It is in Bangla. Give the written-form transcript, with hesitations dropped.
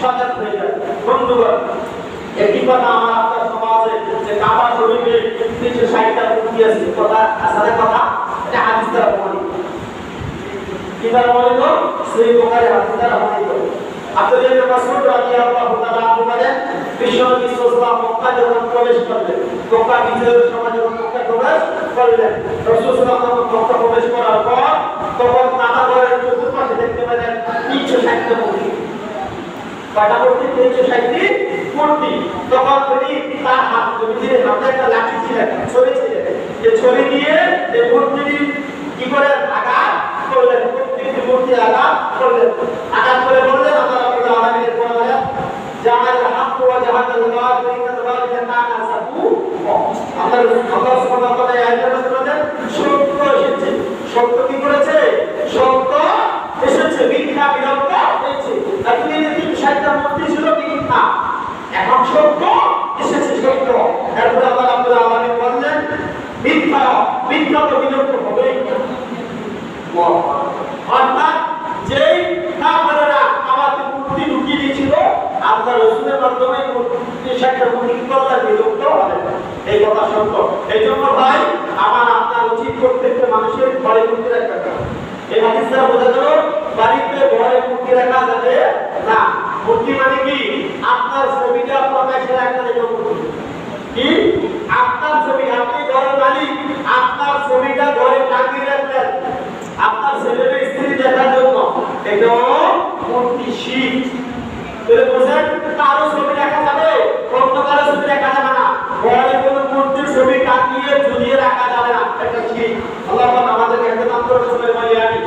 সচেতন হয়ে যায়। বন্ধুগণ, একটি কথা আমার আপনার সমাজে যে কাবা শরীফে 360টা মূর্তি আছে, কথা আসলে কথা এটা হাদিস দ্বারা প্রমাণিত। কি দ্বারা প্রমাণিত? সহিহ বুখারী হাদিস দ্বারা প্রমাণিত। আব্দুল্লাহ ইবনে মাসউদ রাদিয়াল্লাহু তাআলা আনহু বলেন, বিশ্বনবী সাল্লাল্লাহু আলাইহি ওয়াসাল্লাম মক্কা যখন প্রবেশ করলেন, মক্কা বিজয়ের সময় যখন মক্কা প্রবেশ করলেন, রাসূল সাল্লাল্লাহু আলাইহি ওয়াসাল্লাম মক্কা প্রবেশ করার পর তখন কাবা ঘরের চতুর্পাশে দেখতে পেলেন 360টা মূর্তি। কয়টা মূর্তি? 360টি মূর্তি। তখন তিনি তার হাতে একটা লাঠি ছিলেন, ছড়ি ছিলেন, এই ছড়ি দিয়ে এই মূর্তিটি কি করে আঘাত করলেন, প্রত্যেকটি মূর্তি আঘাত করলেন। আঘাত করে বললেন, আল্লাহ রাব্বুল আলামিনের কোরআনে জাআল হাক্ক ওয়া জাহাদাল বাতিল ইন্নাল বাতিলা কানা যাহুকা। আল্লাহ সুবহানাহু ওয়া তাআলা এই আয়াতে বলেন, সত্য এসেছে। সত্য কি করেছে? সত্য এসেছে, মিথ্যা বিলম্ব হয়েছে। তাহলে এই 360টা মূর্তি ছিল মিথ্যা, এখন সত্য এসেছে, সত্য। এরপর আল্লাহ রাব্বুল আলামিন বললেন, মিথ্যা মিথ্যা তো বিলম্ব হবেই। অর্থাৎ যেই কাফেররা আমাদের মূর্তি ঢুকিয়ে দিয়েছিল, আল্লাহ রাসূলের মাধ্যমে 360টা মূর্তি করলে বিলুপ্ত হবে না। এই কথা সত্য। এই জন্য ভাই আমার আপনার উচিত প্রত্যেকটা মানুষের ঘরে মূর্তি রাখতে হবে। এই হাদিস দ্বারা বোঝা গেল বাড়িতে ঘরে মূর্তি রাখা যাবে না। মূর্তি মানে কি? আপনার ছবিটা প্রকাশ্যে রাখতে দেব মূর্তি। কি? আপনার ছবি, আপনি ঘরের মালিক, আপনার ছবিটা ঘরে টাঙিয়ে রাখলেন আপনার ছেলের স্ত্রী দেখার জন্য, এটা মূর্তি শিখ। তাহলে বুঝেন, কারো ছবি দেখা যাবে, অন্য কারো ছবি দেখা যাবে না। ঘরে কোনো মূর্তির ছবি টাঙিয়ে ঝুলিয়ে রাখা যাবে না, এটা শিখ। আল্লাহ আমাদেরকে একটা নাম করে চলে বলি আমি।